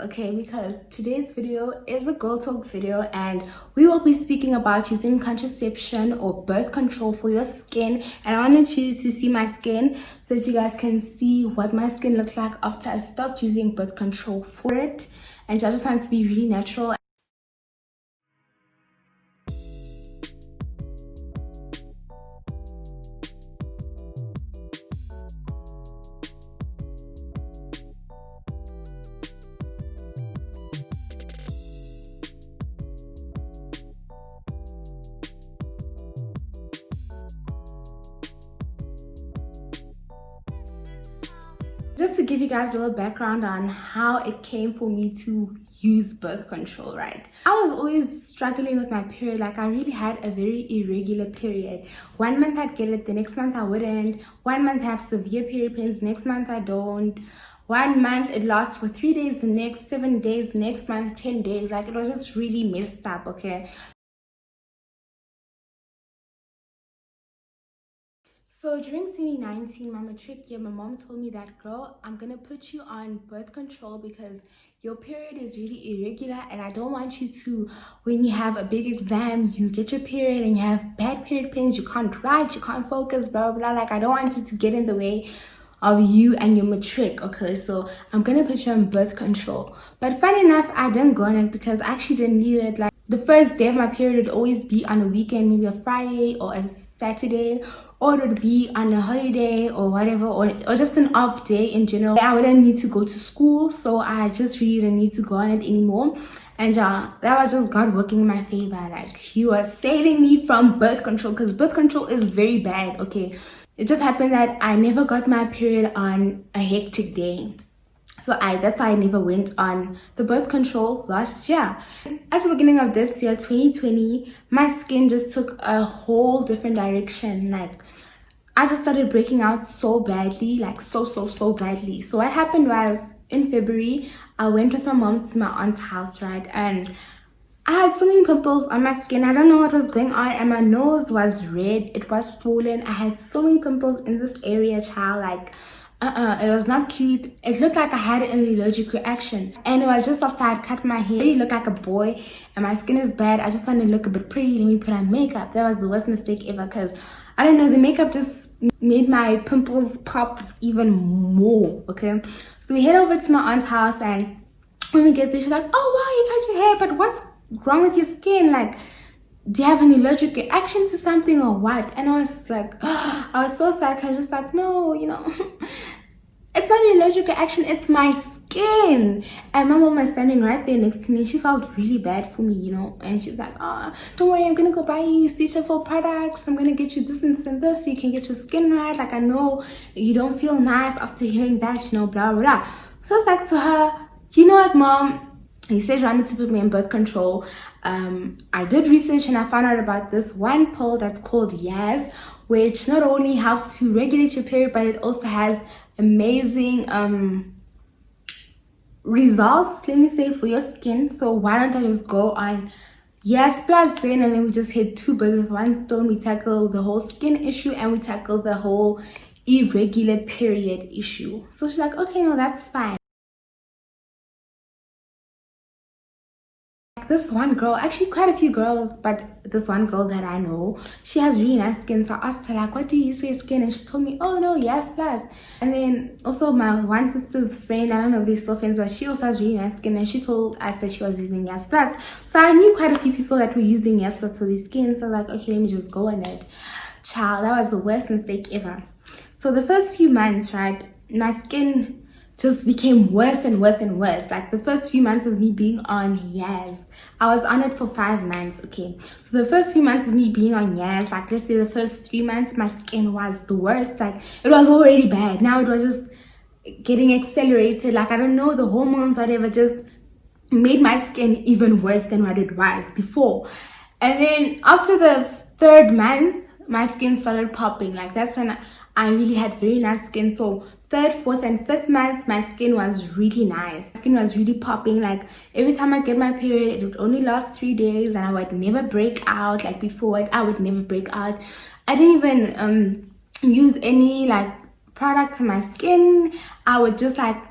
okay? Because today's video is a girl talk video and we will be speaking about using contraception or birth control for your skin. And I wanted you to see my skin so that you guys can see what my skin looks like after I stopped using birth control for it. And I just want it to be really natural. Just to give you guys a little background on how it came for me to use birth control, right? I was always struggling with my period. Like, I really had a very irregular period. 1 month I'd get it, the next month I wouldn't. 1 month I have severe period pains, next month I don't. 1 month it lasts for 3 days, the next 7 days, next month 10 days. Like, it was just really messed up, okay? So during 2019, my matric year, my mom told me that, girl, I'm gonna put you on birth control because your period is really irregular and I don't want you to, when you have a big exam, you get your period and you have bad period pains, you can't write, you can't focus, blah, blah, blah. Like, I don't want it to get in the way of you and your matric, okay? So I'm gonna put you on birth control. But funny enough, I didn't go on it because I actually didn't need it. Like, the first day of my period would always be on a weekend, maybe a Friday or a Saturday, or it would be on a holiday or whatever, or just an off day in general. I wouldn't need to go to school, so I just really didn't need to go on it anymore. And that was just God working in my favor. Like, He was saving me from birth control because birth control is very bad, okay? It just happened that I never got my period on a hectic day. So that's why I never went on the birth control last year. At the beginning of this year, 2020, my skin just took a whole different direction. Like, I just started breaking out so badly, like so badly. So what happened was, in February, I went with my mom to my aunt's house, right? And I had so many pimples on my skin. I don't know what was going on, and my nose was red. It was swollen. I had so many pimples in this area, child. Like, it was not cute. It looked like I had an allergic reaction, and it was just after I'd cut my hair. I really look like a boy and my skin is bad. I just want to look a bit pretty. Let me put on makeup. That was the worst mistake ever because I don't know, the makeup just made my pimples pop even more, okay? So we head over to my aunt's house, and when we get there, she's like, oh wow, you cut your hair, but what's wrong with your skin? Like, do you have an allergic reaction to something or what? And I was like, oh, I was so sad. I was just like, no, it's not an allergic reaction, it's my skin. And my mom was standing right there next to me. She felt really bad for me, and she's like, oh, don't worry, I'm gonna go buy you Cetaphil products. I'm gonna get you this and this and this so you can get your skin right. Like, I know you don't feel nice after hearing that, blah, blah, blah. So I was like to her, you know what, Mom? He said you wanted to put me on birth control. I did research and I found out about this one pill that's called Yaz, which not only helps to regulate your period, but it also has amazing results, let me say, for your skin. So why don't I just go on Yaz Plus then, and then we just hit 2 birds with 1 stone. We tackle the whole skin issue and we tackle the whole irregular period issue. So she's like, okay, no, that's fine. This one girl, actually quite a few girls, but this one girl that I know, she has really nice skin. So I asked her, like, what do you use for your skin? And she told me, oh no, Yaz Plus. And then also my one sister's friend, I don't know if they're still friends, but she also has really nice skin, and she told us that she was using Yaz Plus. So I knew quite a few people that were using Yaz Plus for their skin. So like, okay, let me just go on it. Child, that was the worst mistake ever. So the first few months, right, my skin just became worse and worse and worse. Like, the first few months of me being on Yaz, I was on it for 5 months, okay? So the first few months of me being on Yaz, like, let's say the first 3 months, my skin was the worst. Like, it was already bad. Now it was just getting accelerated. Like, I don't know, the hormones, whatever, just made my skin even worse than what it was before. And then after the 3rd month, my skin started popping. Like, that's when I really had very nice skin. So 3rd, 4th, and 5th month, my skin was really nice. My skin was really popping. Like, every time I get my period, it would only last 3 days, and I would never break out. Like, before, I would never break out. I didn't even use any like product to my skin. I would just like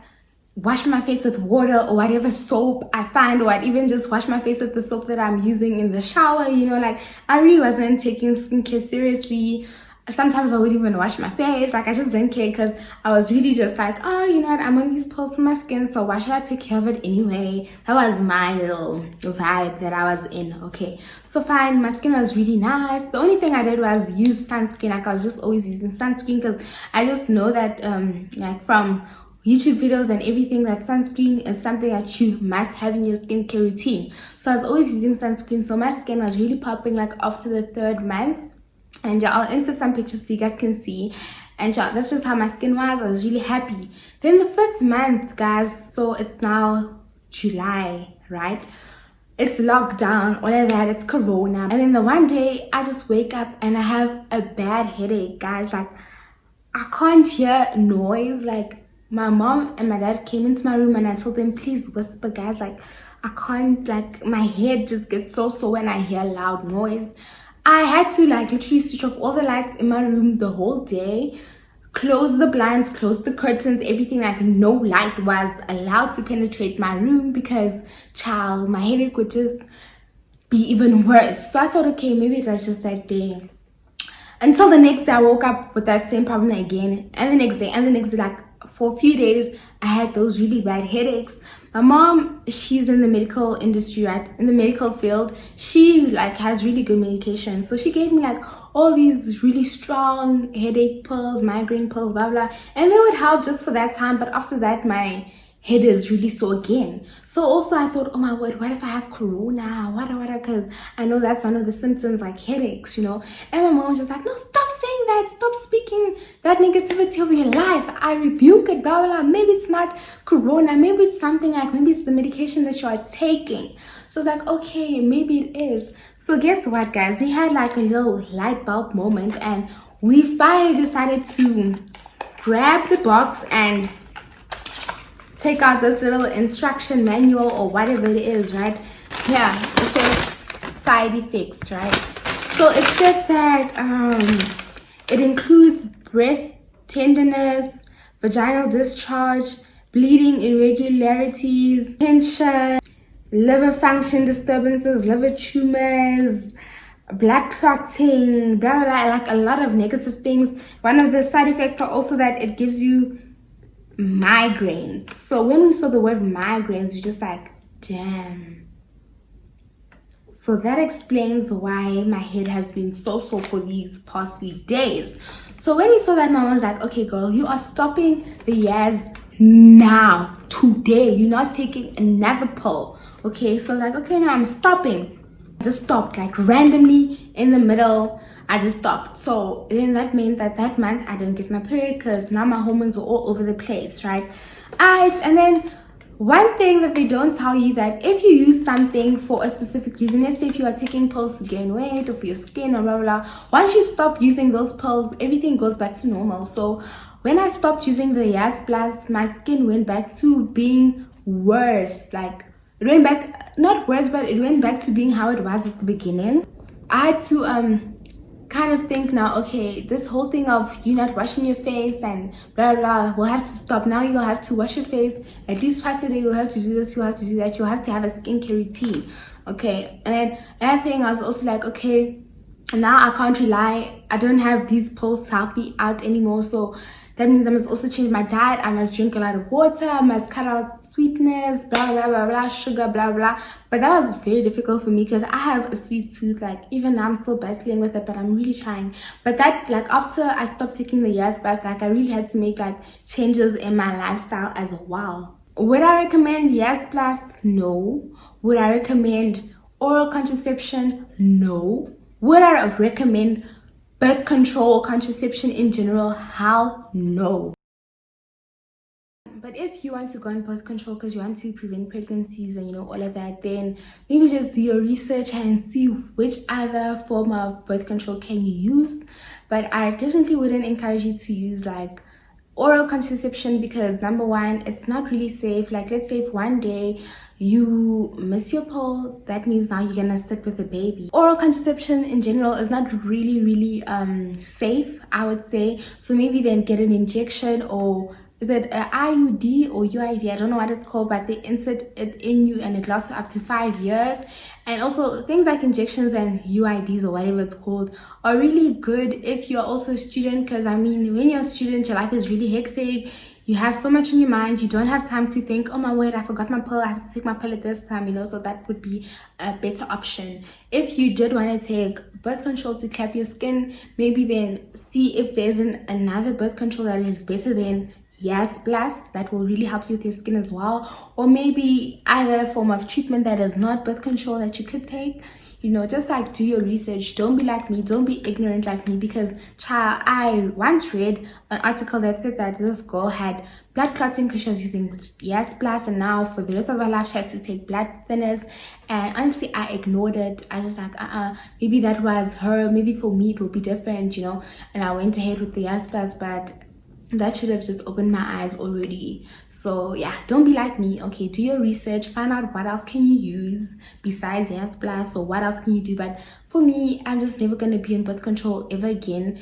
wash my face with water or whatever soap I find, or I'd even just wash my face with the soap that I'm using in the shower. You know, like I really wasn't taking skincare seriously. Sometimes I wouldn't even wash my face. Like I just didn't care because I was really just like, oh, you know what, I'm on these pills for my skin, so why should I take care of it anyway? That was my little vibe that I was in. Okay, so fine, my skin was really nice. The only thing I did was use sunscreen. Like I was just always using sunscreen because I just know that like from YouTube videos and everything, that sunscreen is something that you must have in your skincare routine. So I was always using sunscreen. So my skin was really popping like after the 3rd month. And yeah, I'll insert some pictures so you guys can see. And yeah, that's just how my skin was. I was really happy. Then the 5th month, guys, so it's now July, right? It's lockdown, all of that, it's corona. And then the one day I just wake up and I have a bad headache, guys. Like I can't hear noise. Like my mom and my dad came into my room and I told them, please whisper, guys. Like I can't, like my head just gets so when I hear loud noise. I had to like literally switch off all the lights in my room the whole day, close the blinds, close the curtains, everything. Like no light was allowed to penetrate my room because, child, my headache would just be even worse. So I thought, okay, maybe it was just that day. Until the next day, I woke up with that same problem again, and the next day, and the next day. Like for a few days, I had those really bad headaches. My mom, she's in the medical industry, right? In the medical field, she like has really good medication. So she gave me like all these really strong headache pills, migraine pills, blah blah, and they would help just for that time. But after that, my head is really sore again. So also I thought, oh my word, what if I have corona? What, because I know that's one of the symptoms, like headaches, you know. And my mom was just like, no, stop saying that, stop speaking that negativity over your life. I rebuke it, blah blah blah. Maybe it's not corona, maybe it's something like, maybe it's the medication that you are taking. So it's like, okay, maybe it is. So guess what, guys, we had like a little light bulb moment, and we finally decided to grab the box and take out this little instruction manual or whatever it is, right? Yeah, it says side effects, right? So it said that it includes breast tenderness, vaginal discharge, bleeding irregularities, tension, liver function disturbances, liver tumors, blood clotting, blah blah blah, like a lot of negative things. One of the side effects are also that it gives you migraines. So when we saw the word migraines, we just like, damn. So that explains why my head has been so for these past few days. So when we saw that, mama was like, okay girl, you are stopping the years now, today. You're not taking another pill. Okay, so like, okay, now I'm stopping. I just stopped, like randomly in the middle. I just stopped. So then that meant that that month I didn't get my period because now my hormones were all over the place, right? And then one thing that they don't tell you, that if you use something for a specific reason, let's say if you are taking pills to gain weight or for your skin or blah blah blah, once you stop using those pills, everything goes back to normal. So when I stopped using the Yas Plus, my skin went back to being worse. Like it went back, not worse, but it went back to being how it was at the beginning. I had to kind of think now, okay, this whole thing of you not washing your face and blah blah will have to stop. Now you'll have to wash your face at least twice a day. You'll have to do this, you'll have to do that, you'll have to have a skincare routine. Okay, and then another thing, I was also like, okay, now I can't rely, I don't have these pills to help me out anymore. So that means I must also change my diet. I must drink a lot of water. I must cut out sweetness, blah, blah, blah, blah, sugar, blah, blah. But that was very difficult for me because I have a sweet tooth. Like, even now I'm still battling with it, but I'm really trying. But that, like, after I stopped taking the Yas Plus, like, I really had to make, like, changes in my lifestyle as well. Would I recommend Yas Plus? No. Would I recommend oral contraception? No. Would I recommend birth control, contraception in general? Hell no. But if you want to go on birth control because you want to prevent pregnancies and all of that, then maybe just do your research and see which other form of birth control can you use. But I definitely wouldn't encourage you to use like oral contraception because number one, it's not really safe. Like, let's say if one day you miss your pill, that means now you're gonna sit with the baby. Oral contraception in general is not really safe, I would say. So maybe then get an injection, or is it a IUD or UID? I don't know what it's called, but they insert it in you and it lasts for up to 5 years. And also things like injections and UIDs or whatever it's called are really good if you're also a student, because I mean, when you're a student, your life is really hectic. You have so much in your mind, you don't have time to think, oh my word, I forgot my pill, I have to take my pill at this time, you know. So that would be a better option. If you did want to take birth control to cap your skin, maybe then see if there's another birth control that is better than Yes Plus, that will really help you with your skin as well. Or maybe other form of treatment that is not birth control that you could take. You know, just like do your research. Don't be like me, don't be ignorant like me, because child, I once read an article that said that this girl had blood clotting because she was using Yes Plus, and now for the rest of her life she has to take blood thinners. And honestly, I ignored it. I just like, maybe that was her, maybe for me it will be different, you know. And I went ahead with the Yes Plus, but that should have just opened my eyes already. So yeah, don't be like me. Okay, do your research, find out what else can you use besides Yes Plus, or what else can you do. But for me, I'm just never going to be on birth control ever again.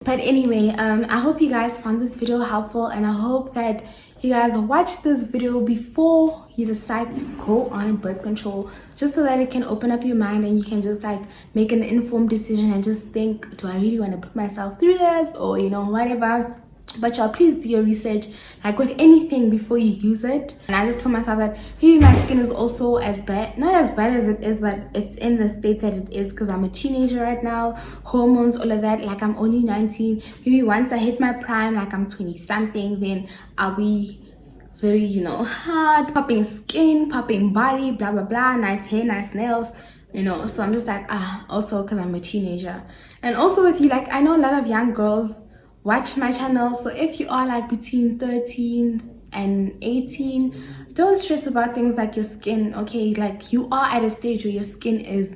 But anyway, I hope you guys found this video helpful, and I hope that you guys watch this video before you decide to go on birth control, just so that it can open up your mind and you can just like make an informed decision and just think, do I really want to put myself through this, or you know, whatever. But y'all, please do your research, like with anything, before you use it. And I just told myself that maybe my skin is also as bad, not as bad as it is, but it's in the state that it is because I'm a teenager right now, hormones, all of that. Like, I'm only 19. Maybe once I hit my prime, like I'm 20 something, then I'll be very, you know, hard, popping skin, popping body, blah blah blah, nice hair, nice nails, you know. So I'm just like, also because I'm a teenager. And also with you, like, I know a lot of young girls watch my channel, so if you are like between 13 and 18, don't stress about things like your skin, okay? Like, you are at a stage where your skin is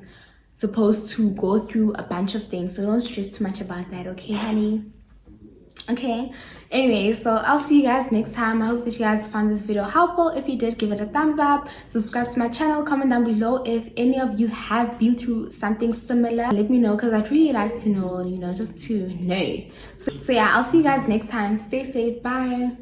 supposed to go through a bunch of things, so don't stress too much about that, okay, honey? Okay, anyway, so I'll see you guys next time. I hope that you guys found this video helpful. If you did, give it a thumbs up, subscribe to my channel, comment down below if any of you have been through something similar. Let me know, because I'd really like to know, you know, just to know. So yeah, I'll see you guys next time. Stay safe. Bye.